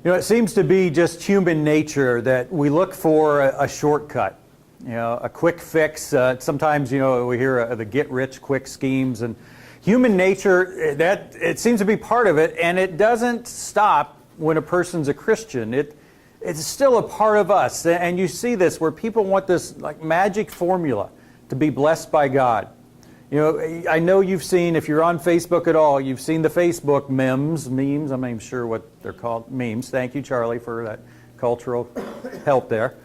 You know, it seems to be just human nature that we look for a shortcut, you know, a quick fix. Sometimes, you know, we hear the get-rich-quick schemes, and human nature, that it seems to be part of it, and it doesn't stop when a person's a Christian. It's still a part of us, and you see this where people want this like magic formula to be blessed by God. You know, I know you've seen, if you're on Facebook at all, you've seen the Facebook memes, I'm not even sure what they're called, memes. Thank you, Charlie, for that cultural help there.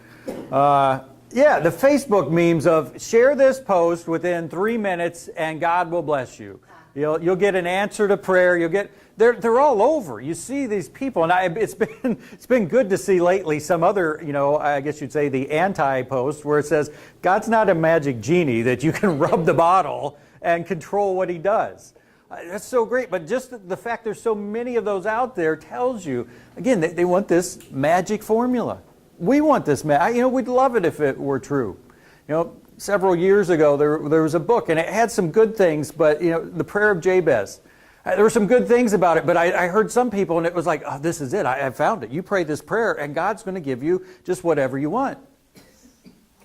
Yeah, the Facebook memes of share this post within 3 minutes and God will bless you. You'll get an answer to prayer. They're all over. You see these people, and it's been good to see lately some other, you know, I guess you'd say the anti-post where it says God's not a magic genie that you can rub the bottle and control what He does. That's so great, but just the fact there's so many of those out there tells you, again, they want this magic formula. We want this, you know, we'd love it if it were true. You know, several years ago there was a book, and it had some good things, but, you know, the prayer of Jabez. There were some good things about it, but I heard some people, and it was like, oh, this is it. I found it. You pray this prayer, and God's going to give you just whatever you want.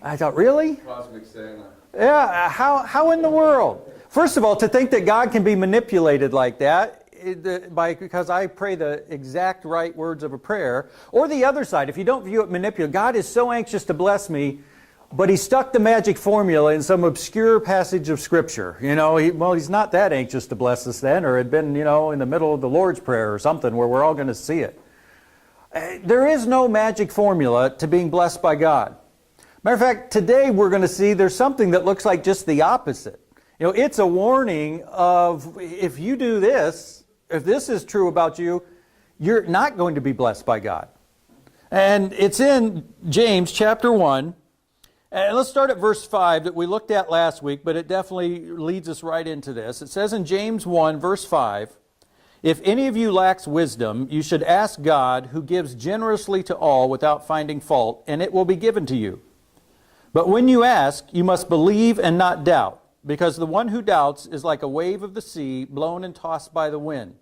I thought, really? Cosmic Santa. Yeah, how in the world? First of all, to think that God can be manipulated like that, because I pray the exact right words of a prayer. Or the other side, if you don't view it manipulative, God is so anxious to bless me, but He stuck the magic formula in some obscure passage of Scripture. You know, He's not that anxious to bless us then, or had been, you know, in the middle of the Lord's Prayer or something where we're all going to see it. There is no magic formula to being blessed by God. Matter of fact, today we're going to see there's something that looks like just the opposite. You know, it's a warning of if you do this, if this is true about you, you're not going to be blessed by God. And it's in James chapter 1. And let's start at verse 5 that we looked at last week, but it definitely leads us right into this. It says in James 1, verse 5, "If any of you lacks wisdom, you should ask God, who gives generously to all without finding fault, and it will be given to you. But when you ask, you must believe and not doubt, because the one who doubts is like a wave of the sea, blown and tossed by the wind.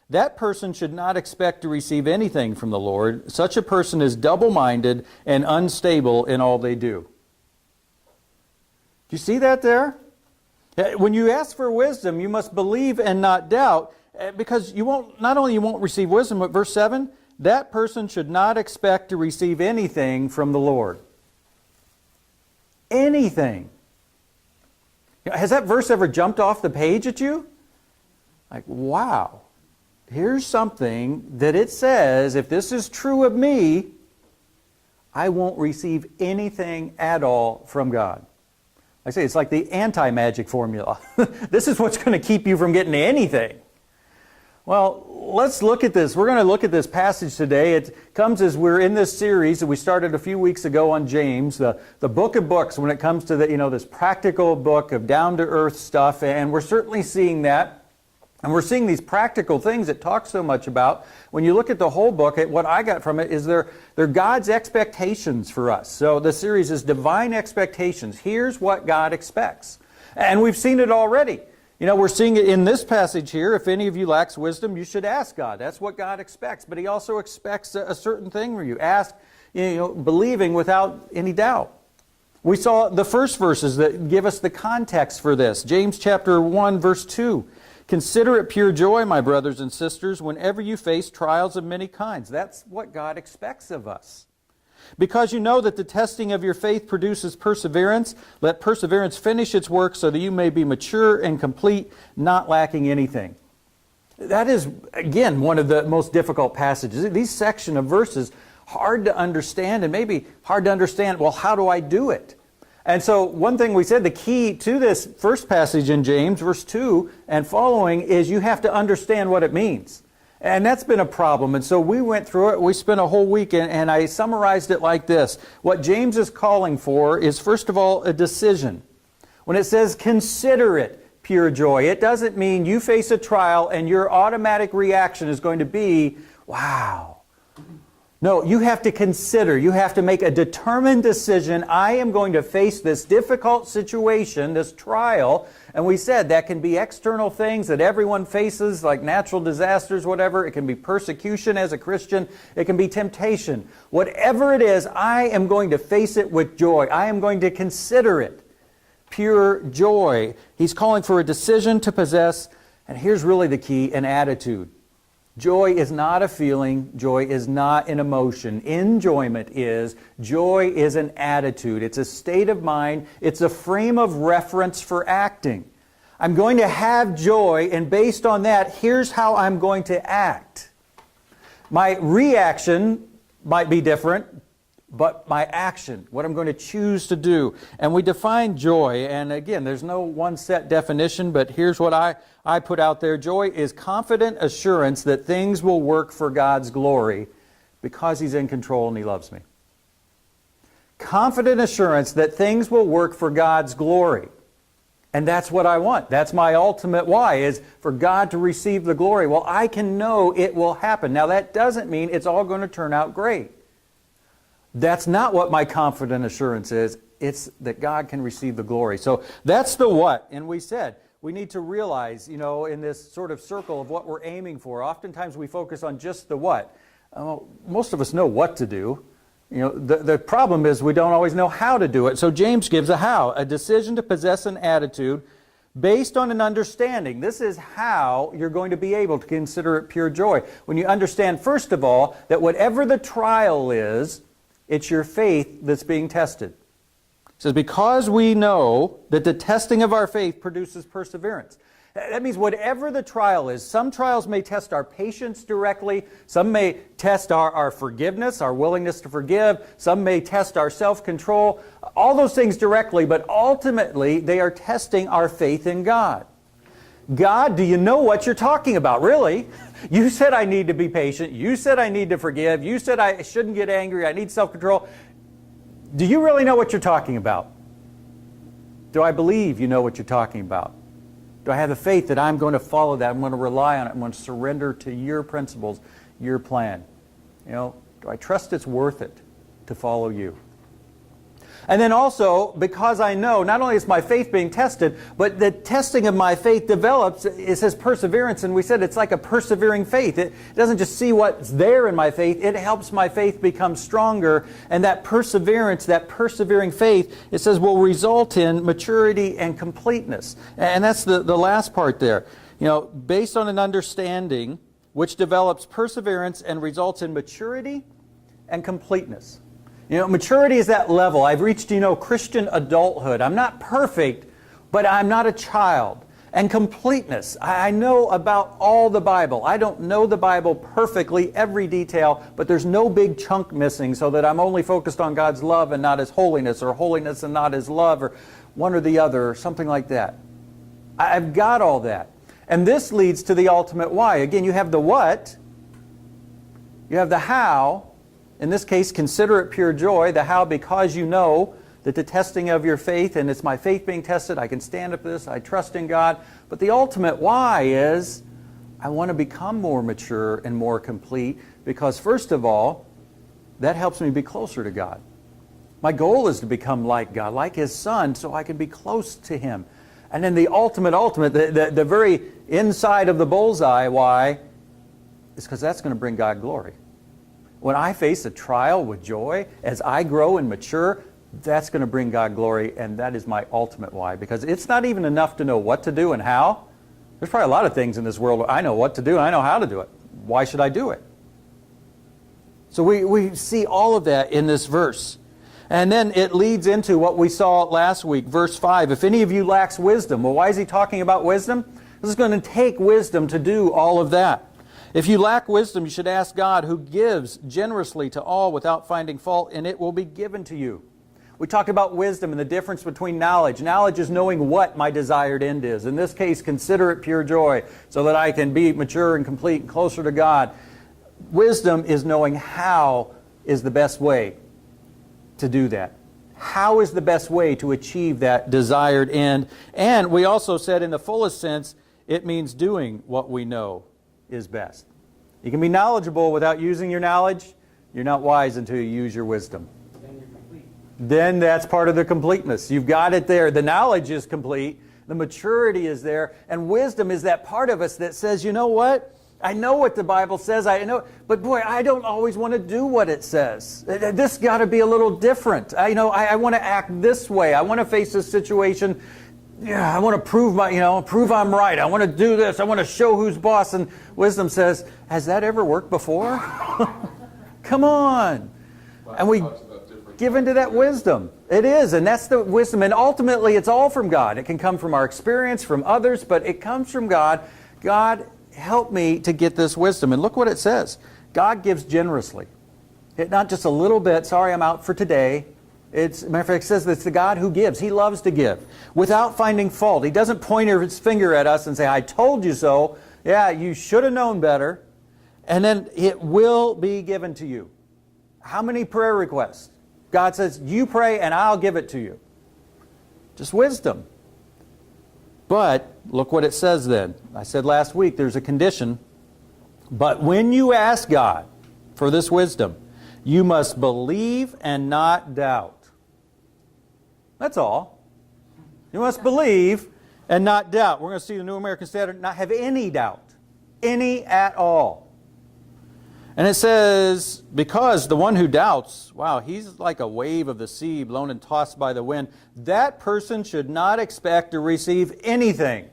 That person should not expect to receive anything from the Lord. Such a person is double-minded and unstable in all they do." Do you see that there? When you ask for wisdom, you must believe and not doubt, because you won't receive wisdom, but verse 7, that person should not expect to receive anything from the Lord. Anything. Has that verse ever jumped off the page at you? Like, wow. Here's something that it says, if this is true of me, I won't receive anything at all from God. I say it's like the anti-magic formula. This is what's going to keep you from getting anything. Well, let's look at this. We're going to look at this passage today. It comes as we're in this series that we started a few weeks ago on James, the book of books when it comes to this practical book of down-to-earth stuff, and we're certainly seeing that. And we're seeing these practical things it talks so much about. When you look at the whole book, what I got from it is they're God's expectations for us. So the series is Divine Expectations. Here's what God expects. And we've seen it already. You know, we're seeing it in this passage here. If any of you lacks wisdom, you should ask God. That's what God expects. But He also expects a certain thing from you. Ask, believing without any doubt. We saw the first verses that give us the context for this. James chapter 1, verse 2. "Consider it pure joy, my brothers and sisters, whenever you face trials of many kinds." That's what God expects of us. "Because you know that the testing of your faith produces perseverance. Let perseverance finish its work so that you may be mature and complete, not lacking anything." That is, again, one of the most difficult passages. These section of verses, hard to understand, and maybe hard to understand, well, how do I do it? And so one thing we said, the key to this first passage in James, verse 2 and following, is you have to understand what it means. And that's been a problem. And so we went through it. We spent a whole week, and I summarized it like this. What James is calling for is, first of all, a decision. When it says consider it pure joy, it doesn't mean you face a trial and your automatic reaction is going to be, wow, No, you have to consider. You have to make a determined decision. I am going to face this difficult situation, this trial. And we said that can be external things that everyone faces, like natural disasters, whatever. It can be persecution as a Christian. It can be temptation. Whatever it is, I am going to face it with joy. I am going to consider it pure joy. He's calling for a decision to possess, and here's really the key, an attitude. Joy is not a feeling. Joy is not an emotion. Enjoyment is. Joy is an attitude. It's a state of mind. It's a frame of reference for acting. I'm going to have joy, and based on that, here's how I'm going to act. My reaction might be different, but my action, what I'm going to choose to do. And we define joy, and again, there's no one set definition, but here's what I put out there. Joy is confident assurance that things will work for God's glory because He's in control and He loves me. Confident assurance that things will work for God's glory. And that's what I want. That's my ultimate why, is for God to receive the glory. Well, I can know it will happen. Now, that doesn't mean it's all going to turn out great. That's not what my confident assurance is. It's that God can receive the glory. So that's the what. And we said we need to realize, in this sort of circle of what we're aiming for, oftentimes we focus on just the what. Most of us know what to do. The problem is we don't always know how to do it. So James gives a how, a decision to possess an attitude based on an understanding. This is how you're going to be able to consider it pure joy. When you understand, first of all, that whatever the trial is, it's your faith that's being tested. It says, because we know that the testing of our faith produces perseverance. That means whatever the trial is, some trials may test our patience directly, some may test our forgiveness, our willingness to forgive, some may test our self-control, all those things directly, but ultimately they are testing our faith in God. God, do you know what you're talking about? Really? You said I need to be patient. You said I need to forgive. You said I shouldn't get angry. I need self-control. Do you really know what you're talking about? Do I believe you know what you're talking about? Do I have the faith that I'm going to follow that? I'm going to rely on it. I'm going to surrender to your principles, your plan. Do I trust it's worth it to follow you? And then also, because I know, not only is my faith being tested, but the testing of my faith develops, it says perseverance, and we said it's like a persevering faith. It doesn't just see what's there in my faith, it helps my faith become stronger, and that perseverance, that persevering faith, it says will result in maturity and completeness. And that's the last part there. Based on an understanding which develops perseverance and results in maturity and completeness. Maturity is that level. I've reached, Christian adulthood. I'm not perfect, but I'm not a child. And completeness. I know about all the Bible. I don't know the Bible perfectly, every detail, but there's no big chunk missing so that I'm only focused on God's love and not His holiness, or holiness and not His love, or one or the other, or something like that. I've got all that. And this leads to the ultimate why. Again, you have the what, you have the how. In this case, consider it pure joy. The how, because you know that the testing of your faith, and it's my faith being tested, I can stand up to this, I trust in God. But the ultimate why is, I want to become more mature and more complete, because first of all, that helps me be closer to God. My goal is to become like God, like His Son, so I can be close to Him. And then the ultimate, the very inside of the bullseye, why, is because that's going to bring God glory. When I face a trial with joy, as I grow and mature, that's going to bring God glory, and that is my ultimate why. Because it's not even enough to know what to do and how. There's probably a lot of things in this world where I know what to do and I know how to do it. Why should I do it? So we see all of that in this verse. And then it leads into what we saw last week, verse 5. If any of you lacks wisdom, well, why is he talking about wisdom? This is going to take wisdom to do all of that. If you lack wisdom, you should ask God, who gives generously to all without finding fault, and it will be given to you. We talked about wisdom and the difference between knowledge. Knowledge is knowing what my desired end is. In this case, consider it pure joy so that I can be mature and complete and closer to God. Wisdom is knowing how is the best way to do that. How is the best way to achieve that desired end? And we also said in the fullest sense, it means doing what we know is best. You can be knowledgeable without using your knowledge. You're not wise until you use your wisdom. Then you're complete. Then that's part of the completeness. You've got it there. The knowledge is complete. The maturity is there. And wisdom is that part of us that says, you know what? I know what the Bible says. I know, but boy, I don't always want to do what it says. This got to be a little different. I want to act this way. I want to face this situation. Yeah, I want to prove I'm right. I want to do this. I want to show who's boss. And wisdom says, has that ever worked before? Come on. And we give into that wisdom. It is, and that's the wisdom. And ultimately, it's all from God. It can come from our experience, from others, but it comes from God. God, help me to get this wisdom. And look what it says. God gives generously. Not just a little bit, sorry, I'm out for today. Matter of fact, it says that it's the God who gives. He loves to give without finding fault. He doesn't point his finger at us and say, I told you so. Yeah, you should have known better. And then it will be given to you. How many prayer requests? God says, you pray and I'll give it to you. Just wisdom. But look what it says then. I said last week there's a condition. But when you ask God for this wisdom, you must believe and not doubt. That's all. You must believe and not doubt. We're going to see the New American Standard not have any doubt. Any at all. And it says, because the one who doubts, wow, he's like a wave of the sea blown and tossed by the wind. That person should not expect to receive anything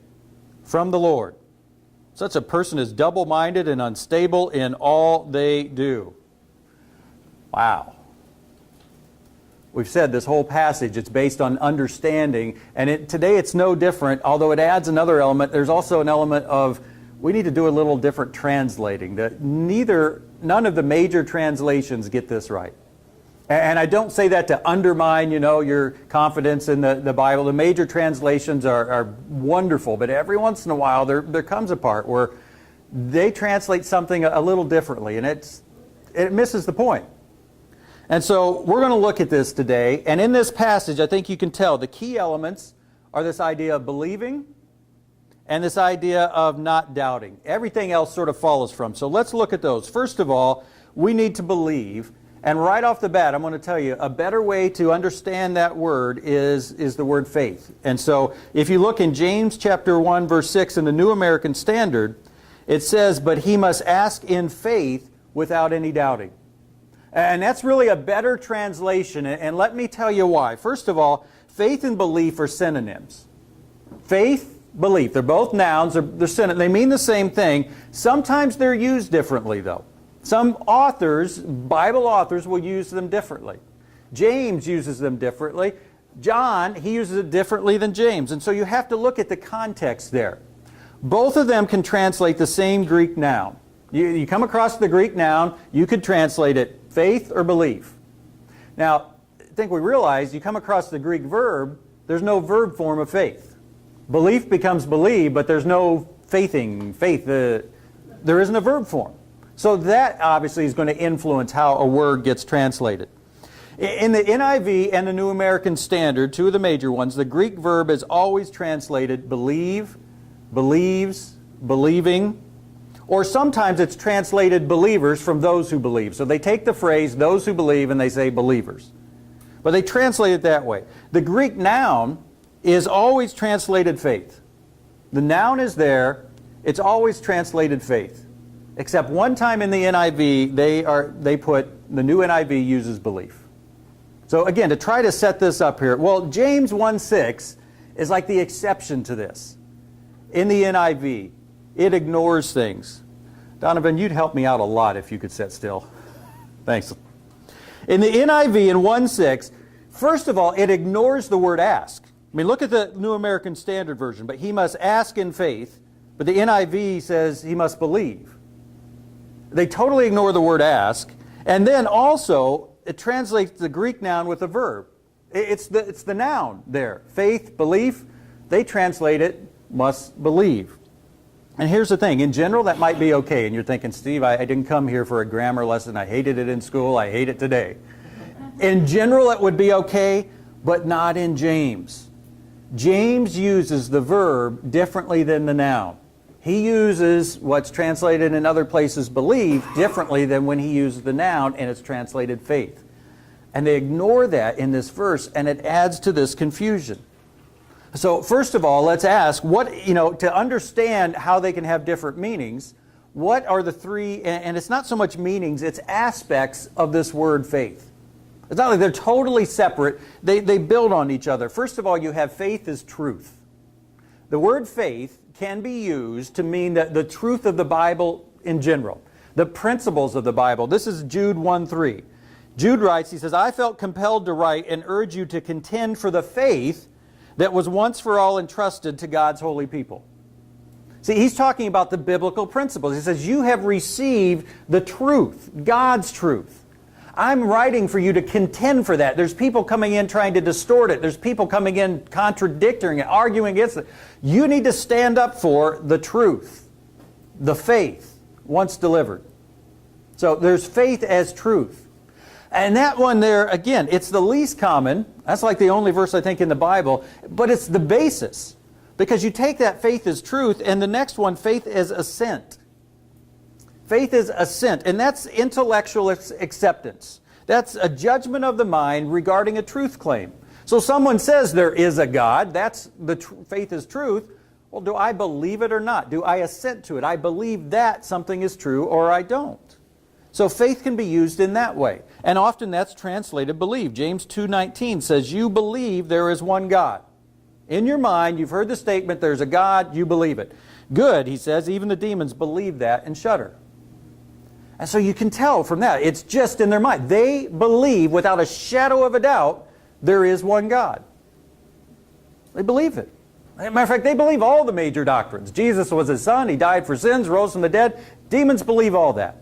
from the Lord. Such a person is double-minded and unstable in all they do. Wow. We've said this whole passage, it's based on understanding. And today it's no different, although it adds another element. There's also an element of we need to do a little different translating. None of the major translations get this right. And I don't say that to undermine, your confidence in the Bible. The major translations are wonderful, but every once in a while there comes a part where they translate something a little differently, and it misses the point. And so we're going to look at this today, and in this passage I think you can tell the key elements are this idea of believing and this idea of not doubting. Everything else sort of follows from. So let's look at those. First of all, we need to believe. And right off the bat, I'm going to tell you, a better way to understand that word is the word faith. And so if you look in James chapter 1, verse 6 in the New American Standard, it says, but he must ask in faith without any doubting. And that's really a better translation. And let me tell you why. First of all, faith and belief are synonyms. Faith, belief. They're both nouns. They mean the same thing. Sometimes they're used differently, though. Some authors, Bible authors, will use them differently. James uses them differently. John, he uses it differently than James. And so you have to look at the context there. Both of them can translate the same Greek noun. You come across the Greek noun, you could translate it faith or belief. Now, I think we realize you come across the Greek verb, there's no verb form of faith. Belief becomes believe, but there's no faithing, faith. There isn't a verb form. So that obviously is going to influence how a word gets translated. In the NIV and the New American Standard, two of the major ones, the Greek verb is always translated believe, believes, believing, or sometimes it's translated believers from those who believe. So they take the phrase those who believe and they say believers. But they translate it that way. The Greek noun is always translated faith. The noun is there, it's always translated faith. Except one time in the NIV, the new NIV uses belief. So again, to try to set this up here, well, James 1:6 is like the exception to this. In the NIV, it ignores things. Donovan, you'd help me out a lot if you could sit still. Thanks. In the NIV in 1:6, first of all, it ignores the word ask. I mean, look at the New American Standard Version. But he must ask in faith. But the NIV says he must believe. They totally ignore the word ask. And then also, it translates the Greek noun with a verb. It's the noun there. Faith, belief. They translate it, must believe. And here's the thing. In general, that might be okay. And you're thinking, Steve, I didn't come here for a grammar lesson. I hated it in school. I hate it today. In general, it would be okay, but not in James. James uses the verb differently than the noun. He uses what's translated in other places believe differently than when he uses the noun and it's translated faith. And they ignore that in this verse, and it adds to this confusion. So first of all, let's ask, to understand how they can have different meanings, what are the three, and it's not so much meanings, it's aspects of this word faith. It's not like they're totally separate. They build on each other. First of all, you have faith as truth. The word faith can be used to mean that the truth of the Bible in general, the principles of the Bible. This is Jude 1:3. Jude writes, he says, I felt compelled to write and urge you to contend for the faith that was once for all entrusted to God's holy people. See, he's talking about the biblical principles. He says, you have received the truth, God's truth. I'm writing for you to contend for that. There's people coming in trying to distort it. There's people coming in contradicting it, arguing against it. You need to stand up for the truth, the faith, once delivered. So there's faith as truth. And that one there, again, it's the least common. That's like the only verse I think in the Bible. But it's the basis. Because you take that faith as truth, and the next one, faith as assent. Faith is assent, and that's intellectual acceptance. That's a judgment of the mind regarding a truth claim. So someone says there is a God, that's the faith is truth. Well, do I believe it or not? Do I assent to it? I believe that something is true or I don't. So faith can be used in that way. And often that's translated believe. James 2:19 says, you believe there is one God. In your mind, you've heard the statement, there's a God, you believe it. Good, he says, even the demons believe that and shudder. And so you can tell from that, it's just in their mind. They believe without a shadow of a doubt there is one God. They believe it. As a matter of fact, they believe all the major doctrines. Jesus was his son, he died for sins, rose from the dead. Demons believe all that.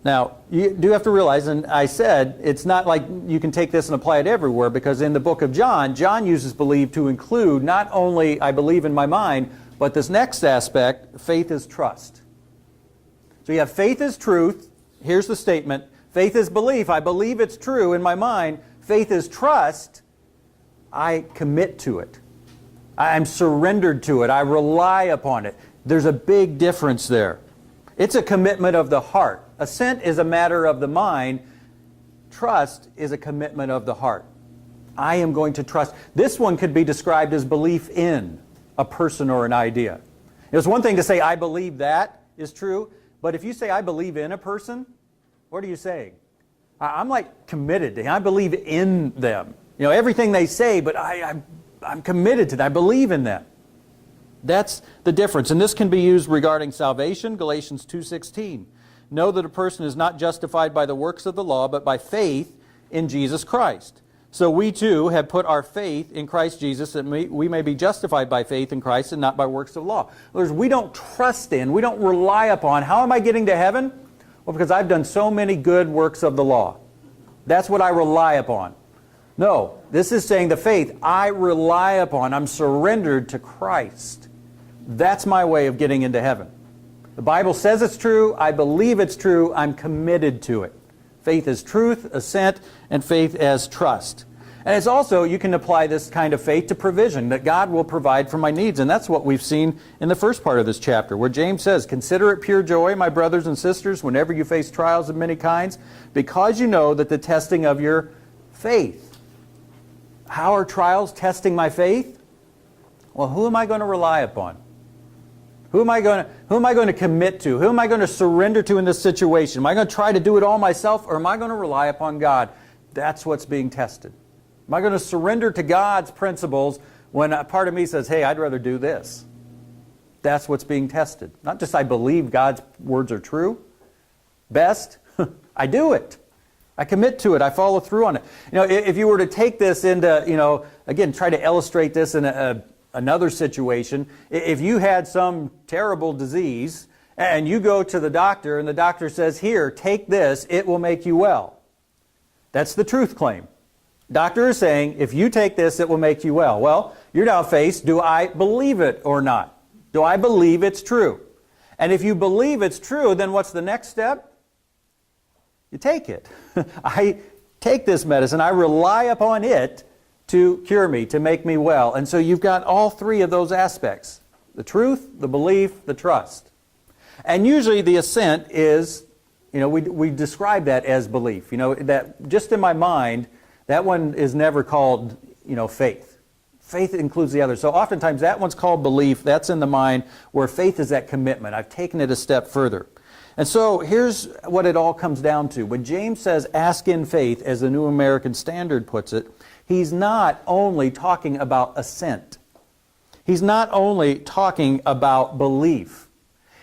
Now, you do have to realize, and I said, it's not like you can take this and apply it everywhere, because in the book of John, John uses believe to include not only I believe in my mind, but this next aspect, faith is trust. So you have faith is truth. Here's the statement. Faith is belief. I believe it's true in my mind. Faith is trust. I commit to it. I'm surrendered to it. I rely upon it. There's a big difference there. It's a commitment of the heart. Assent is a matter of the mind. Trust is a commitment of the heart. I am going to trust. This one could be described as belief in a person or an idea. It's one thing to say, I believe that is true, but if you say, I believe in a person, what are you saying? I'm like committed to him. I believe in them. Everything they say, but I'm committed to them. I believe in them. That's the difference. And this can be used regarding salvation, Galatians 2:16. Know that a person is not justified by the works of the law, but by faith in Jesus Christ. So we too have put our faith in Christ Jesus, that we may be justified by faith in Christ and not by works of law. In other words, we don't trust in, we don't rely upon, how am I getting to heaven? Well, because I've done so many good works of the law. That's what I rely upon. No, this is saying the faith I rely upon, I'm surrendered to Christ. That's my way of getting into heaven. The Bible says it's true, I believe it's true, I'm committed to it. Faith is truth, assent, and faith as trust. And it's also, you can apply this kind of faith to provision, that God will provide for my needs. And that's what we've seen in the first part of this chapter, where James says, consider it pure joy, my brothers and sisters, whenever you face trials of many kinds, because you know that the testing of your faith. How are trials testing my faith? Well, who am I going to rely upon? Who am I going to commit to? Who am I going to surrender to in this situation? Am I going to try to do it all myself, or am I going to rely upon God? That's what's being tested. Am I going to surrender to God's principles when a part of me says, hey, I'd rather do this? That's what's being tested. Not just I believe God's words are true. Best, I do it. I commit to it. I follow through on it. If you were to take this into, again, try to illustrate this in another situation. If you had some terrible disease and you go to the doctor and the doctor says, here, take this, it will make you well. That's the truth claim. Doctor is saying, if you take this, it will make you well. Well, you're now faced, do I believe it or not? Do I believe it's true? And if you believe it's true, then what's the next step? You take it. I take this medicine. I rely upon it to cure me, to make me well. And so you've got all three of those aspects. The truth, the belief, the trust. And usually the assent is, we describe that as belief. That just in my mind, that one is never called, faith. Faith includes the other. So oftentimes that one's called belief. That's in the mind, where faith is that commitment. I've taken it a step further. And so here's what it all comes down to. When James says ask in faith, as the New American Standard puts it, he's not only talking about assent. He's not only talking about belief.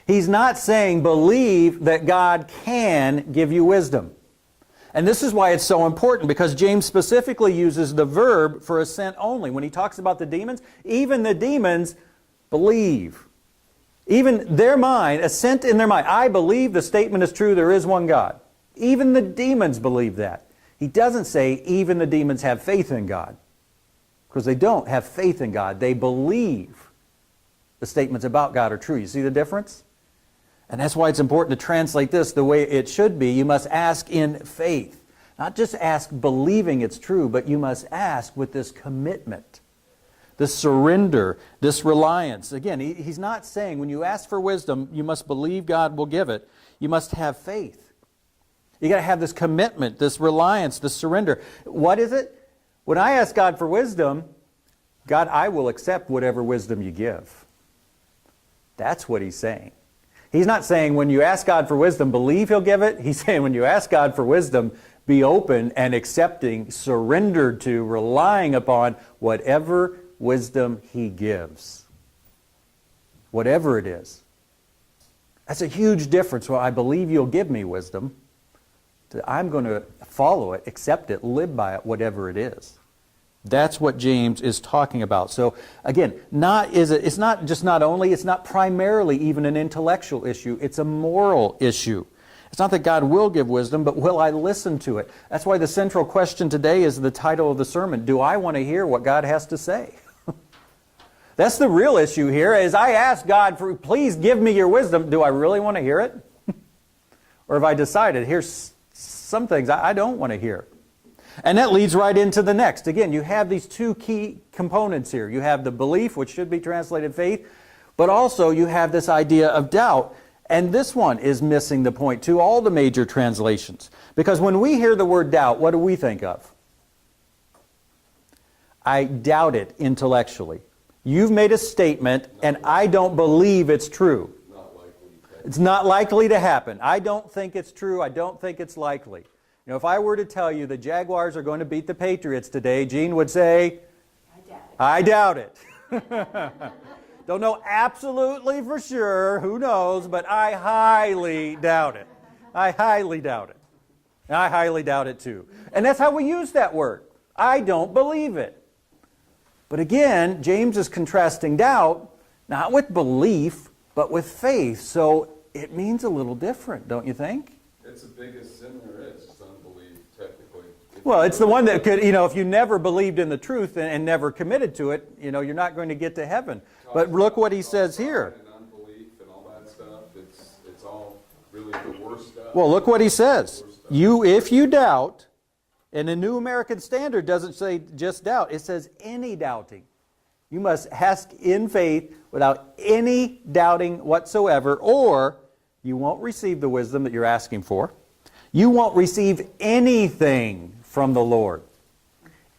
He's not saying believe that God can give you wisdom. And this is why it's so important, because James specifically uses the verb for assent only. When he talks about the demons, even the demons believe. Even their mind, assent in their mind. I believe the statement is true, there is one God. Even the demons believe that. He doesn't say even the demons have faith in God. Because they don't have faith in God. They believe the statements about God are true. You see the difference? And that's why it's important to translate this the way it should be. You must ask in faith. Not just ask believing it's true, but you must ask with this commitment, this surrender, this reliance. Again, he's not saying when you ask for wisdom, you must believe God will give it. You must have faith. You got to have this commitment, this reliance, this surrender. What is it? When I ask God for wisdom, God, I will accept whatever wisdom you give. That's what he's saying. He's not saying when you ask God for wisdom, believe he'll give it. He's saying when you ask God for wisdom, be open and accepting, surrendered to, relying upon whatever wisdom he gives. Whatever it is. That's a huge difference. Well, I believe you'll give me wisdom. I'm going to follow it, accept it, live by it, whatever it is. That's what James is talking about. So again, it's not primarily even an intellectual issue. It's a moral issue. It's not that God will give wisdom, but will I listen to it? That's why the central question today is the title of the sermon. Do I want to hear what God has to say? That's the real issue here. As I ask God for, please give me your wisdom, do I really want to hear it? Or have I decided, here's some things I don't want to hear? And that leads right into the next. Again, you have these two key components here. You have the belief, which should be translated faith, but also you have this idea of doubt. And this one is missing the point to all the major translations. Because when we hear the word doubt, what do we think of? I doubt it intellectually. You've made a statement, and I don't believe it's true. It's not likely to happen. I don't think it's true. I don't think it's likely. If I were to tell you the Jaguars are going to beat the Patriots today, Gene would say, I doubt it. Don't know absolutely for sure, who knows, but I highly doubt it. I highly doubt it. And I highly doubt it too. And that's how we use that word. I don't believe it. But again, James is contrasting doubt, not with belief, but with faith. So it means a little different, don't you think? It's the biggest sin there is unbelief, technically. Well, it's the one that could, if you never believed in the truth and never committed to it, you're not going to get to heaven. But look what he says here. And unbelief and all that stuff, it's all really the worst stuff. Well, look what he says. If you doubt, and the New American Standard doesn't say just doubt, it says any doubting. You must ask in faith without any doubting whatsoever, or you won't receive the wisdom that you're asking for. You won't receive anything from the Lord.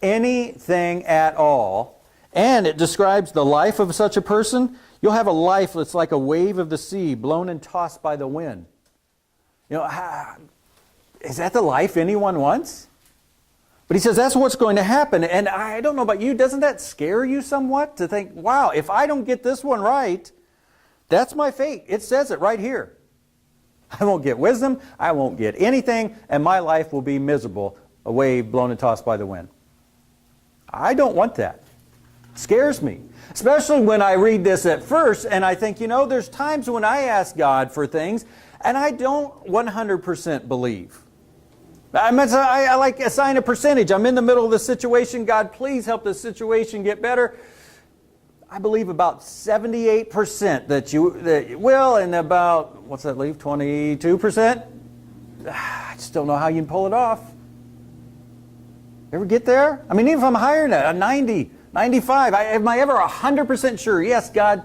Anything at all. And it describes the life of such a person. You'll have a life that's like a wave of the sea, blown and tossed by the wind. Is that the life anyone wants? But he says that's what's going to happen. And I don't know about you, doesn't that scare you somewhat? To think, wow, if I don't get this one right, that's my fate. It says it right here. I won't get wisdom, I won't get anything, and my life will be miserable, a wave blown and tossed by the wind. I don't want that. It scares me. Especially when I read this at first and I think, there's times when I ask God for things and I don't 100% believe. I like assign a percentage. I'm in the middle of the situation. God, please help this situation get better. I believe about 78% that you will, and about, what's that leave, 22%? I just don't know how you can pull it off. Ever get there? I mean, even if I'm higher than that, a 90, 95, am I ever 100% sure? Yes, God,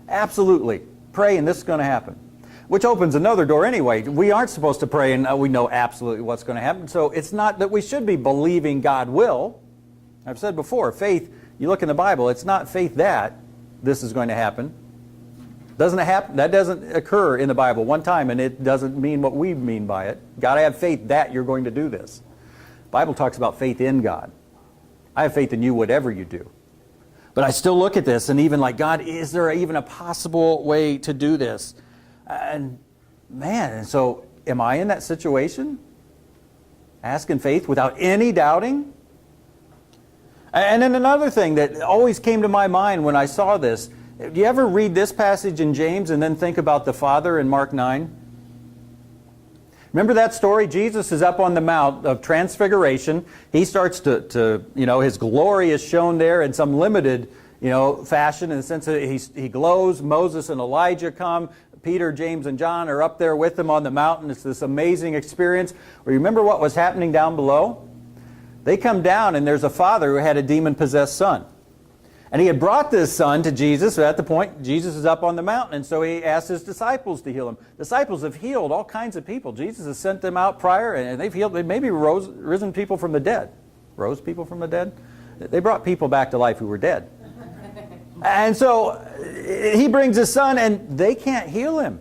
Absolutely. Pray and this is going to happen. Which opens another door anyway. We aren't supposed to pray and we know absolutely what's going to happen. So it's not that we should be believing God will. I've said before, faith, you look in the Bible, it's not faith that this is going to happen. Doesn't it happen? That doesn't occur in the Bible one time, and it doesn't mean what we mean by it. Got to have faith that you're going to do this. The Bible talks about faith in God. I have faith in you whatever you do. But I still look at this and even like, God, is there even a possible way to do this? And man, and so am I in that situation? Asking faith without any doubting? And then another thing that always came to my mind when I saw this, do you ever read this passage in James and then think about the Father in Mark 9? Remember that story? Jesus is up on the Mount of Transfiguration. He starts to his glory is shown there in some limited, fashion in the sense that he glows. Moses and Elijah come. Peter, James, and John are up there with him on the mountain. It's this amazing experience. Remember what was happening down below? They come down and there's a father who had a demon-possessed son. And he had brought this son to Jesus. At the point, Jesus is up on the mountain, and so he asked his disciples to heal him. Disciples have healed all kinds of people. Jesus has sent them out prior, and they've healed, maybe risen people from the dead. Rose people from the dead? They brought people back to life who were dead. And so he brings his son, and they can't heal him.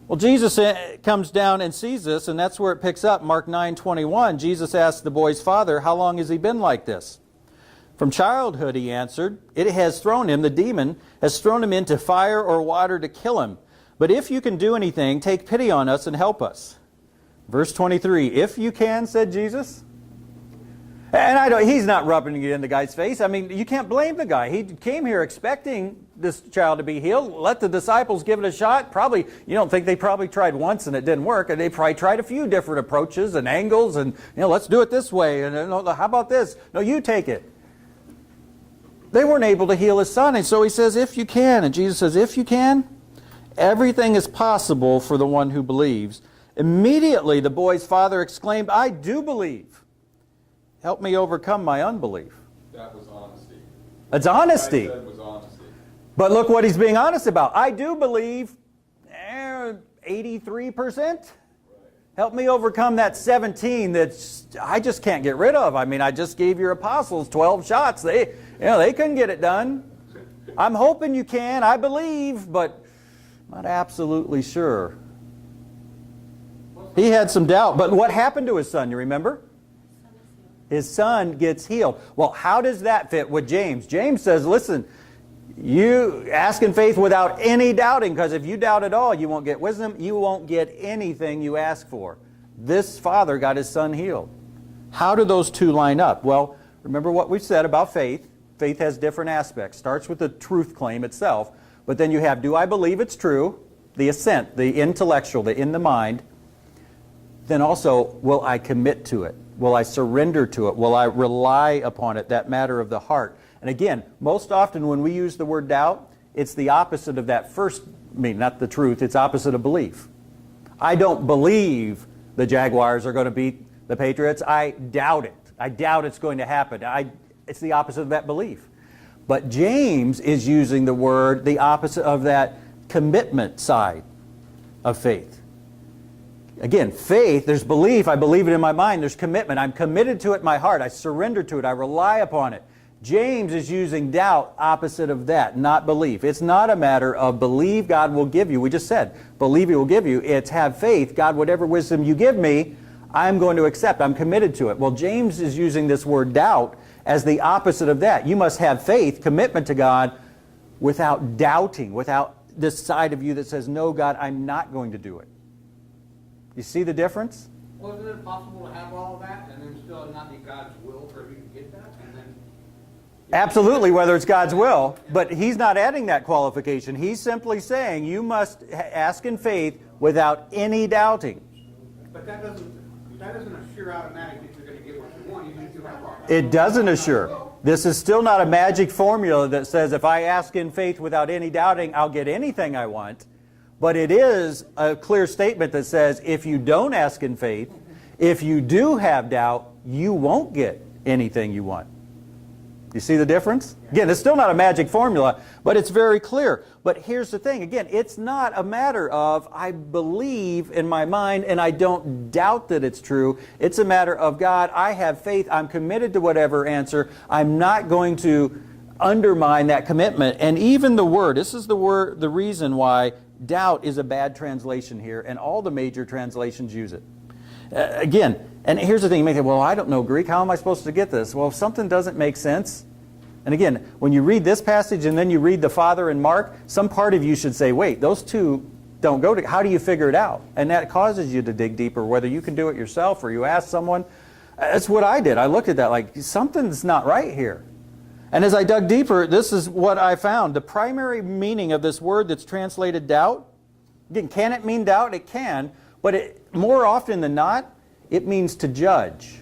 Well, Jesus comes down and sees this, and that's where it picks up. Mark 9:21, Jesus asked the boy's father, how long has he been like this? From childhood, he answered. It has thrown him, the demon, has thrown him into fire or water to kill him. But if you can do anything, take pity on us and help us. Verse 23, if you can, said Jesus. And he's not rubbing it in the guy's face. I mean, you can't blame the guy. He came here expecting this child to be healed. Let the disciples give it a shot. Probably, you don't think they probably tried once and it didn't work. And they probably tried a few different approaches and angles and, let's do it this way. And how about this? No, you take it. They weren't able to heal his son. And so he says, if you can. And Jesus says, if you can, everything is possible for the one who believes. Immediately the boy's father exclaimed, I do believe. Help me overcome my unbelief. That was honesty. It's honesty. What I said was honesty. But look what he's being honest about. I do believe 83%. Help me overcome that 17 that I just can't get rid of. I mean, I just gave your apostles 12 shots. They couldn't get it done. I'm hoping you can. I believe, but I'm not absolutely sure. He had some doubt. But what happened to his son, you remember? His son gets healed. Well, how does that fit with James? James says, listen, you ask in faith without any doubting, because if you doubt at all, you won't get wisdom. You won't get anything you ask for. This father got his son healed. How do those two line up? Well, remember what we've said about faith. Faith has different aspects. Starts with the truth claim itself, but then you have, do I believe it's true? The assent, the intellectual, the in the mind. Then also, will I commit to it? Will I surrender to it? Will I rely upon it? That matter of the heart. And again, most often when we use the word doubt, it's the opposite of that first, not the truth, it's opposite of belief. I don't believe the Jaguars are going to beat the Patriots. I doubt it. I doubt it's going to happen. It's the opposite of that belief. But James is using the word, the opposite of that commitment side of faith. Again, faith, there's belief, I believe it in my mind, there's commitment, I'm committed to it in my heart, I surrender to it, I rely upon it. James is using doubt opposite of that, not belief. It's not a matter of believe God will give you. We just said, believe He will give you. It's have faith. God, whatever wisdom you give me, I'm going to accept. I'm committed to it. Well, James is using this word doubt as the opposite of that. You must have faith, commitment to God, without doubting, without this side of you that says, no, God, I'm not going to do it. You see the difference? Well, isn't it possible to have all of that and then still not be God's will for you to get that? And then Absolutely, whether it's God's will. But he's not adding that qualification. He's simply saying you must ask in faith without any doubting. But that doesn't assure automatically that you're going to get what you want. You need to have all that. It doesn't assure. This is still not a magic formula that says if I ask in faith without any doubting, I'll get anything I want. But it is a clear statement that says if you don't ask in faith, if you do have doubt, you won't get anything you want. You see the difference? Again, it's still not a magic formula, but it's very clear. But here's the thing. Again, it's not a matter of I believe in my mind and I don't doubt that it's true. It's a matter of, God, I have faith. I'm committed to whatever answer. I'm not going to undermine that commitment. And even the word, this is the reason why doubt is a bad translation here, and all the major translations use it. Again, and here's the thing, you may think, well, I don't know Greek, how am I supposed to get this? Well, if something doesn't make sense, and again, when you read this passage and then you read the Father in Mark, some part of you should say, wait, those two don't go to, how do you figure it out? And that causes you to dig deeper, whether you can do it yourself or you ask someone. That's what I did. I looked at that like, something's not right here. And as I dug deeper, this is what I found. The primary meaning of this word that's translated doubt, again, can it mean doubt? It can, but more often than not, it means to judge.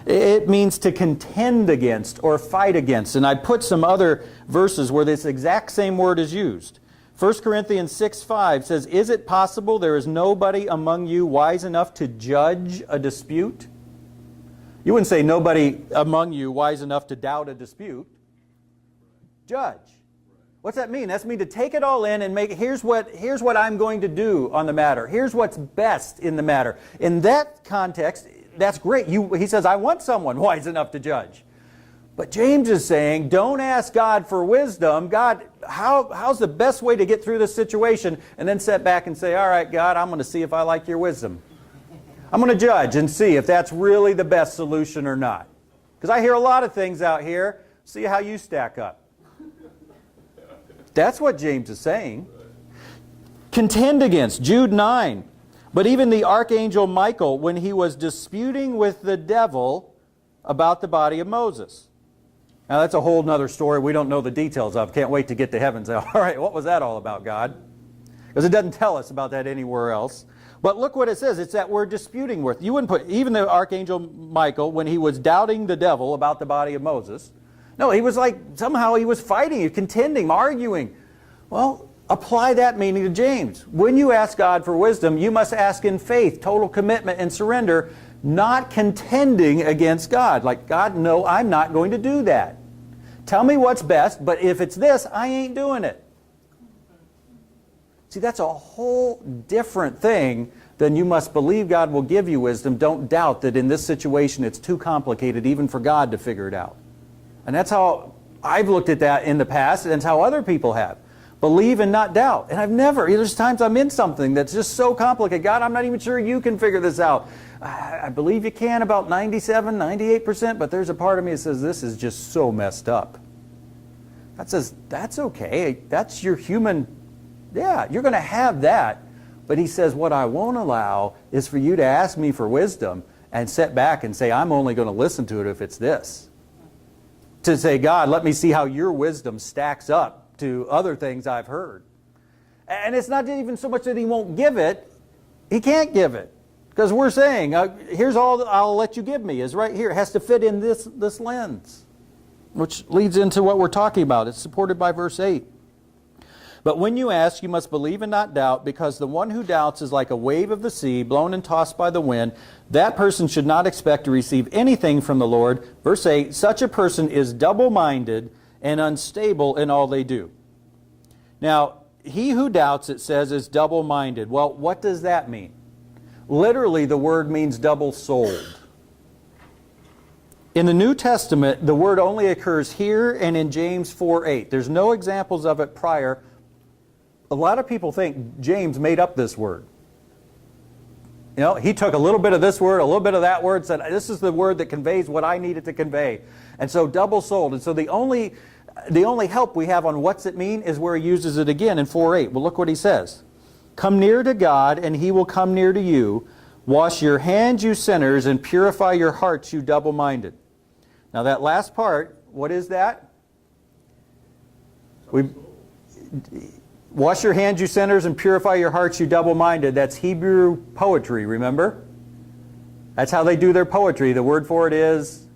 It means to contend against or fight against. And I put some other verses where this exact same word is used. 1 Corinthians 6:5 says, is it possible there is nobody among you wise enough to judge a dispute? You wouldn't say nobody among you wise enough to doubt a dispute. Judge. What's that mean? That's mean to take it all in and make, here's what I'm going to do on the matter. Here's what's best in the matter. In that context, that's great. He says, I want someone wise enough to judge. But James is saying, don't ask God for wisdom. God, how's the best way to get through this situation? And then sit back and say, all right, God, I'm going to see if I like your wisdom. I'm going to judge and see if that's really the best solution or not. Because I hear a lot of things out here. See how you stack up. That's what James is saying. Contend against, Jude 9. But even the archangel Michael, when he was disputing with the devil about the body of Moses. Now that's a whole other story we don't know the details of. Can't wait to get to heaven and say, all right, what was that all about, God? Because it doesn't tell us about that anywhere else. But look what it says. It's that word disputing with. You wouldn't put, even the archangel Michael, when he was doubting the devil about the body of Moses. No, he was like, somehow he was fighting, contending, arguing. Well, apply that meaning to James. When you ask God for wisdom, you must ask in faith, total commitment and surrender, not contending against God. Like, God, no, I'm not going to do that. Tell me what's best, but if it's this, I ain't doing it. See, that's a whole different thing than you must believe God will give you wisdom. Don't doubt that in this situation it's too complicated even for God to figure it out. And that's how I've looked at that in the past, and it's how other people have. Believe and not doubt. And I've never, there's times I'm in something that's just so complicated. God, I'm not even sure you can figure this out. I believe you can about 97, 98%, but there's a part of me that says this is just so messed up. That says, that's okay. That's your human, yeah, you're going to have that. But he says, what I won't allow is for you to ask me for wisdom and sit back and say, I'm only going to listen to it if it's this. To say, God, let me see how your wisdom stacks up to other things I've heard. And it's not even so much that he won't give it, he can't give it. Because we're saying, here's all I'll let you give me, is right here. It has to fit in this lens. Which leads into what we're talking about. It's supported by verse 8. But when you ask, you must believe and not doubt, because the one who doubts is like a wave of the sea, blown and tossed by the wind. That person should not expect to receive anything from the Lord. Verse 8, such a person is double-minded and unstable in all they do. Now, he who doubts, it says, is double-minded. Well, what does that mean? Literally, the word means double-souled. In the New Testament, the word only occurs here and in James 4:8. There's no examples of it prior. A lot of people think James made up this word. You know, he took a little bit of this word, a little bit of that word, said, this is the word that conveys what I need it to convey. And so double-souled. And so the only help we have on what's it mean is where he uses it again in 4:8. Well, look what he says. Come near to God, and he will come near to you. Wash your hands, you sinners, and purify your hearts, you double-minded. Now that last part, what is that? Wash your hands, you sinners, and purify your hearts, you double-minded. That's Hebrew poetry, remember? That's how they do their poetry. The word for it is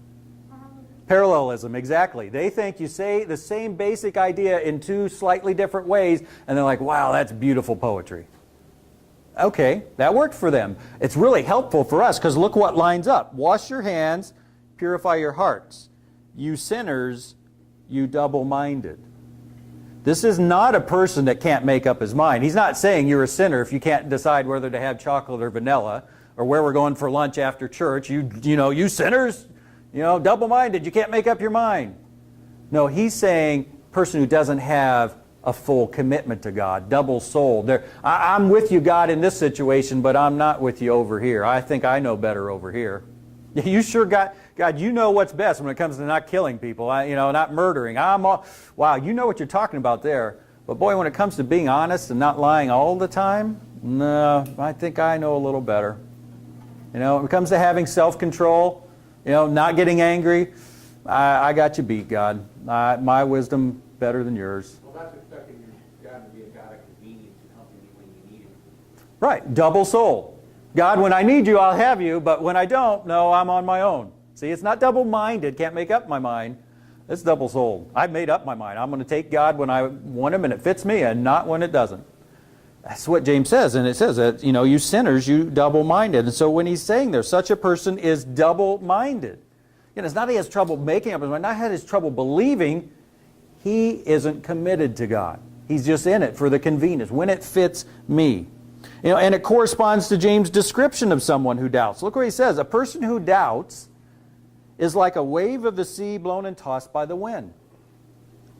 parallelism, exactly. They think you say the same basic idea in two slightly different ways, and they're like, wow, that's beautiful poetry. Okay, that worked for them. It's really helpful for us, because look what lines up. Wash your hands, purify your hearts. You sinners, you double-minded. This is not a person that can't make up his mind. He's not saying you're a sinner if you can't decide whether to have chocolate or vanilla, or where we're going for lunch after church. You sinners, double-minded, you can't make up your mind. No, he's saying person who doesn't have a full commitment to God, double-souled. I'm with you, God, in this situation, but I'm not with you over here. I think I know better over here. You sure God, you know what's best when it comes to not killing people, not murdering. Wow, you know what you're talking about there. But boy, when it comes to being honest and not lying all the time, no, I think I know a little better. When it comes to having self-control, not getting angry, I got you beat, God. My wisdom better than yours. Well, that's expecting your God to be a God of convenience and helping you when you need Him. Right, double soul. God, when I need you, I'll have you, but when I don't, no, I'm on my own. See, it's not double-minded, can't make up my mind. It's double-souled. I've made up my mind. I'm going to take God when I want Him and it fits me, and not when it doesn't. That's what James says, and it says that, you sinners, you double-minded. And so when he's saying there, such a person is double-minded. It's not he has trouble making up his mind, not he has trouble believing. He isn't committed to God. He's just in it for the convenience, when it fits me. And it corresponds to James' description of someone who doubts. Look what he says. A person who doubts is like a wave of the sea blown and tossed by the wind.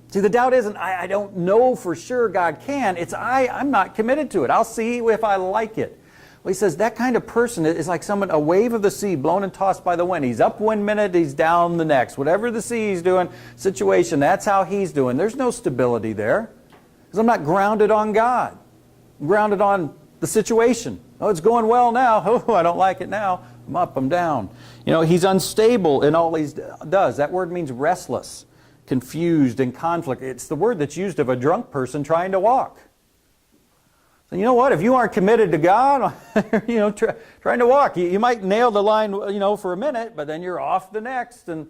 See, the doubt isn't, I don't know for sure God can. It's I'm not committed to it. I'll see if I like it. Well, he says that kind of person is like a wave of the sea blown and tossed by the wind. He's up one minute, he's down the next. Whatever the sea's doing, situation, that's how he's doing. There's no stability there. Because I'm not grounded on God. I'm grounded on the situation. Oh, it's going well now. Oh, I don't like it now. I'm up, I'm down. He's unstable in all he does. That word means restless, confused, and conflict. It's the word that's used of a drunk person trying to walk. So you know what? If you aren't committed to God, trying to walk, you might nail the line, for a minute, but then you're off the next. And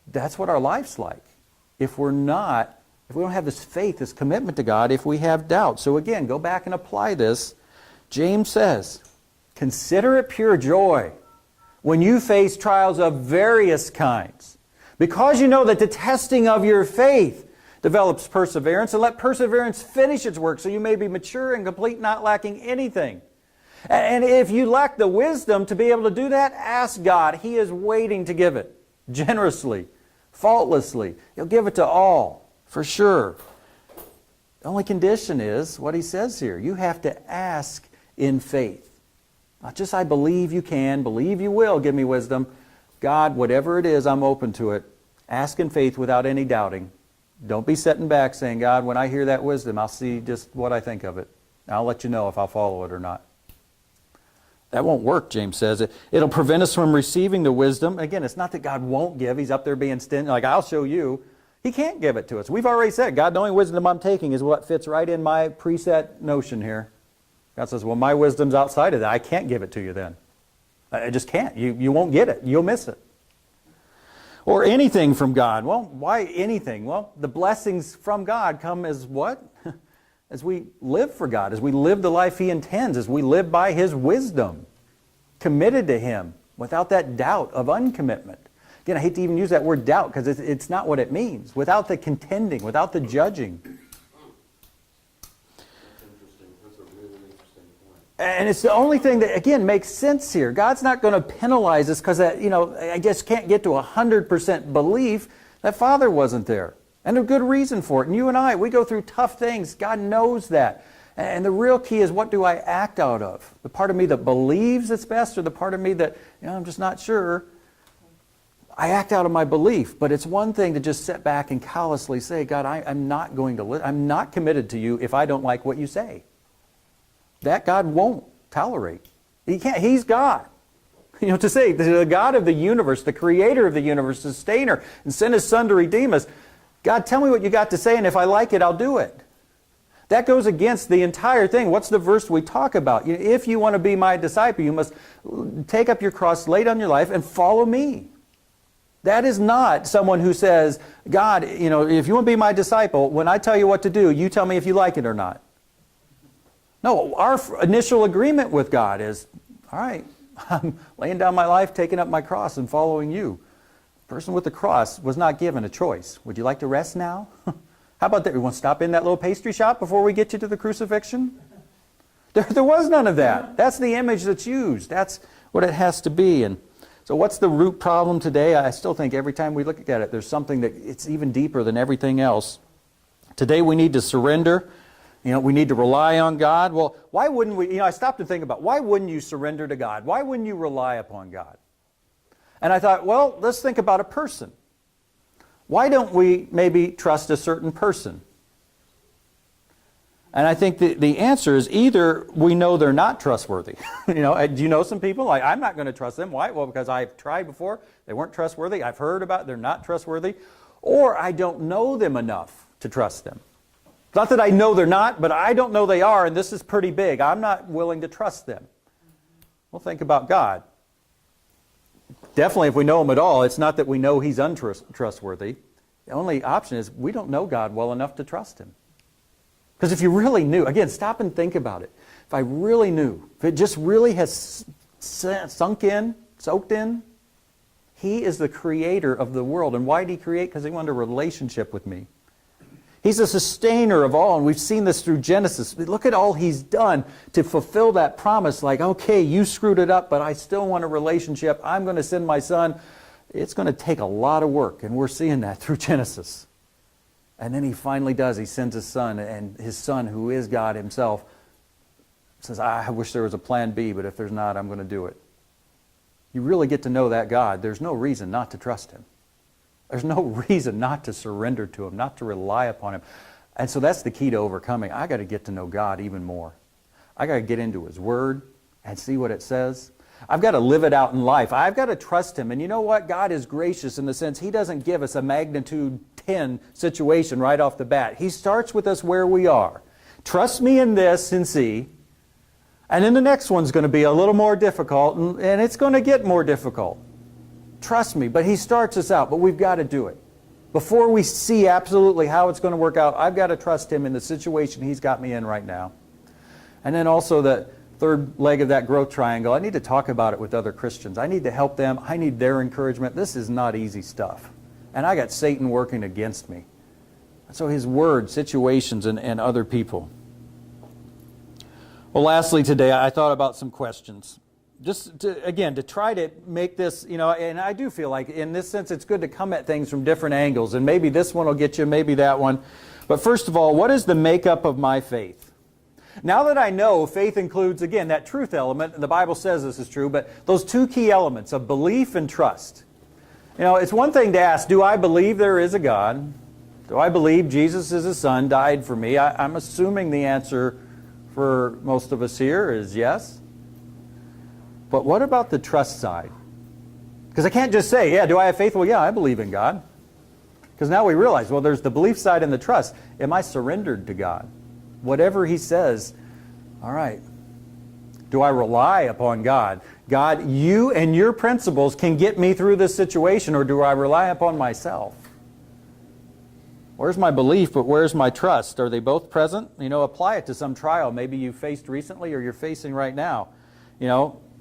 that's what our life's like. If we don't have this faith, this commitment to God, if we have doubt. So again, go back and apply this. James says, consider it pure joy when you face trials of various kinds, because you know that the testing of your faith develops perseverance, and let perseverance finish its work so you may be mature and complete, not lacking anything. And if you lack the wisdom to be able to do that, ask God. He is waiting to give it generously, faultlessly. He'll give it to all, for sure. The only condition is what he says here. You have to ask in faith. Not just I believe you can, believe you will give me wisdom. God, whatever it is, I'm open to it. Ask in faith without any doubting. Don't be sitting back saying, God, when I hear that wisdom, I'll see just what I think of it. I'll let you know if I'll follow it or not. That won't work, James says. It'll prevent us from receiving the wisdom. Again, it's not that God won't give. He's up there being stingy, like, I'll show you. He can't give it to us. We've already said, God, the only wisdom I'm taking is what fits right in my preset notion here. God says, well, my wisdom's outside of that. I can't give it to you then. I just can't. You won't get it. You'll miss it. Or anything from God. Well, why anything? Well, the blessings from God come as what? As we live for God, as we live the life He intends, as we live by His wisdom, committed to Him, without that doubt of uncommitment. Again, I hate to even use that word doubt, because it's not what it means. Without the contending, without the judging. That's a really interesting point. And it's the only thing that, again, makes sense here. God's not going to penalize us because, I just can't get to 100% belief. That father wasn't there. And a good reason for it. And you and I, we go through tough things. God knows that. And the real key is, what do I act out of? The part of me that believes it's best, or the part of me that, I'm just not sure? I act out of my belief. But it's one thing to just sit back and callously say, God, I'm not going to live. I'm not committed to you if I don't like what you say. That God won't tolerate. He can't. He's God. To say the God of the universe, the creator of the universe, sustainer, and sent His Son to redeem us. God, tell me what you got to say, and if I like it, I'll do it. That goes against the entire thing. What's the verse we talk about? If you want to be my disciple, you must take up your cross, lay down your life, and follow me. That is not someone who says, God, if you want to be my disciple, when I tell you what to do, you tell me if you like it or not. No, our initial agreement with God is, all right, I'm laying down my life, taking up my cross, and following you. person with the cross was not given a choice. Would you like to rest now? How about that? We want to stop in that little pastry shop before we get you to the crucifixion? There was none of that. That's the image that's used. That's what it has to be. And so what's the root problem today? I still think every time we look at it, there's something that it's even deeper than everything else. Today we need to surrender. We need to rely on God. Well, why wouldn't we? I stopped to think about, why wouldn't you surrender to God? Why wouldn't you rely upon God? And I thought, well, let's think about a person. Why don't we maybe trust a certain person? And I think the answer is either we know they're not trustworthy. Do you know some people? Like, I'm not going to trust them. Why? Well, because I've tried before. They weren't trustworthy. I've heard about they're not trustworthy. Or I don't know them enough to trust them. Not that I know they're not, but I don't know they are, and this is pretty big. I'm not willing to trust them. Well, think about God. Definitely, if we know Him at all, it's not that we know He's untrustworthy. The only option is we don't know God well enough to trust Him. Because if you really knew, again, stop and think about it. If I really knew, if it just really has soaked in, He is the creator of the world. And why did He create? Because He wanted a relationship with me. He's a sustainer of all, and we've seen this through Genesis. Look at all He's done to fulfill that promise. Like, okay, you screwed it up, but I still want a relationship. I'm going to send my Son. It's going to take a lot of work, and we're seeing that through Genesis. And then He finally does. He sends His Son, and His Son, who is God Himself, says, I wish there was a plan B, but if there's not, I'm going to do it. You really get to know that God. There's no reason not to trust Him. There's no reason not to surrender to Him, not to rely upon Him. And so that's the key to overcoming. I got to get to know God even more. I got to get into His Word and see what it says. I've got to live it out in life. I've got to trust Him. And you know what? God is gracious in the sense He doesn't give us a magnitude 10 situation right off the bat. He starts with us where we are. Trust me in this and see. And then the next one's going to be a little more difficult, and it's going to get more difficult. Trust me, but He starts us out, but we've got to do it. Before we see absolutely how it's going to work out, I've got to trust Him in the situation He's got me in right now. And then also the third leg of that growth triangle, I need to talk about it with other Christians. I need to help them. I need their encouragement. This is not easy stuff. And I got Satan working against me. So His Word, situations, and other people. Well, lastly today, I thought about some questions. Just to try to make this, and I do feel like in this sense it's good to come at things from different angles, and maybe this one will get you, maybe that one. But first of all, what is the makeup of my faith? Now that I know faith includes, again, that truth element, and the Bible says this is true, but those two key elements of belief and trust. It's one thing to ask, do I believe there is a God? Do I believe Jesus is His Son, died for me? I'm assuming the answer for most of us here is yes. But what about the trust side? Because I can't just say, do I have faith? Well, yeah, I believe in God. Because now we realize, well, there's the belief side and the trust. Am I surrendered to God? Whatever He says, all right. Do I rely upon God? God, you and your principles can get me through this situation, or do I rely upon myself? Where's my belief, but where's my trust? Are they both present? Apply it to some trial maybe you faced recently or you're facing right now.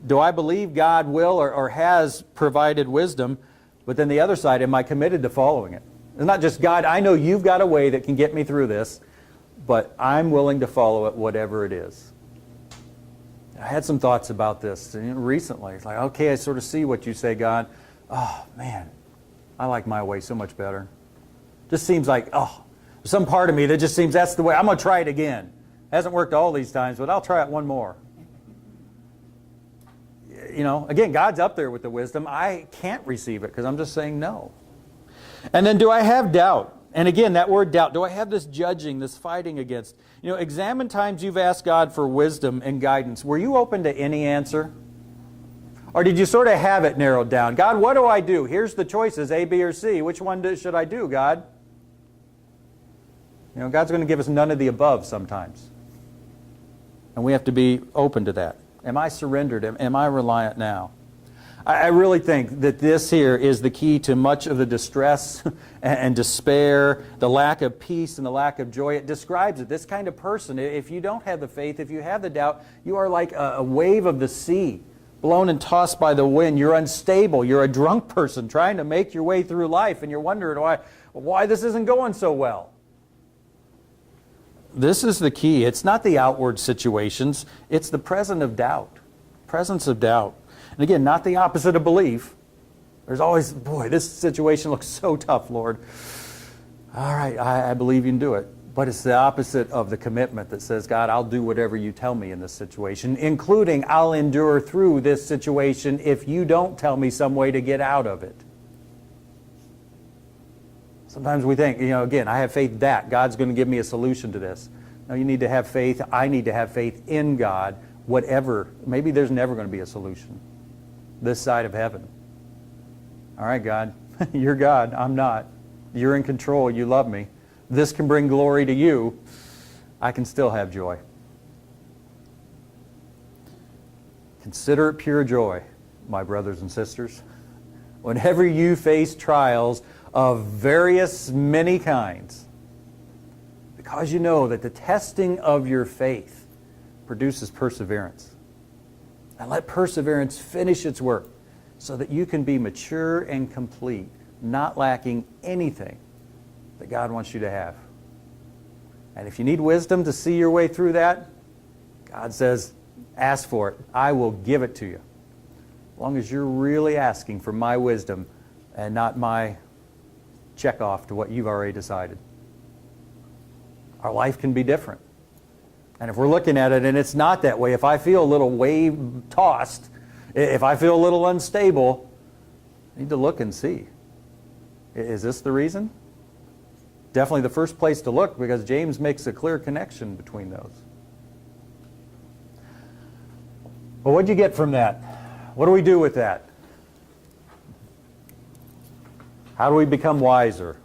Do I believe God will or has provided wisdom, but then the other side, am I committed to following it? It's not just, God, I know you've got a way that can get me through this, but I'm willing to follow it, whatever it is. I had some thoughts about this recently. It's like, okay, I sort of see what you say, God. Oh, man, I like my way so much better. Just seems like, some part of me that just seems that's the way. I'm going to try it again. Hasn't worked all these times, but I'll try it one more. Again, God's up there with the wisdom. I can't receive it because I'm just saying no. And then do I have doubt? And again, that word doubt, do I have this judging, this fighting against? Examine times you've asked God for wisdom and guidance. Were you open to any answer? Or did you sort of have it narrowed down? God, what do I do? Here's the choices, A, B, or C. Which one should I do, God? God's going to give us none of the above sometimes. And we have to be open to that. Am I surrendered? Am I reliant now? I really think that this here is the key to much of the distress and despair, the lack of peace and the lack of joy. It describes it. This kind of person, if you don't have the faith, if you have the doubt, you are like a wave of the sea blown and tossed by the wind. You're unstable. You're a drunk person trying to make your way through life, and you're wondering why this isn't going so well. This is the key. It's not the outward situations. It's the presence of doubt. Presence of doubt. And again, not the opposite of belief. There's always, boy, this situation looks so tough, Lord. All right, I believe you can do it. But it's the opposite of the commitment that says, God, I'll do whatever you tell me in this situation, including I'll endure through this situation if you don't tell me some way to get out of it. Sometimes we think, again, I have faith that God's going to give me a solution to this. No, you need to have faith. I need to have faith in God, whatever. Maybe there's never going to be a solution this side of heaven. All right, God, you're God. I'm not. You're in control. You love me. This can bring glory to you. I can still have joy. Consider it pure joy, my brothers and sisters, whenever you face trials of various many kinds, because you know that the testing of your faith produces perseverance. And let perseverance finish its work so that you can be mature and complete, not lacking anything that God wants you to have. And if you need wisdom to see your way through that, God says, ask for it. I will give it to you. As long as you're really asking for my wisdom and not my check off to what you've already decided. Our life can be different. And if we're looking at it and it's not that way, if I feel a little wave tossed, if I feel a little unstable, I need to look and see. Is this the reason? Definitely the first place to look, because James makes a clear connection between those. Well, what'd you get from that? What do we do with that? How do we become wiser?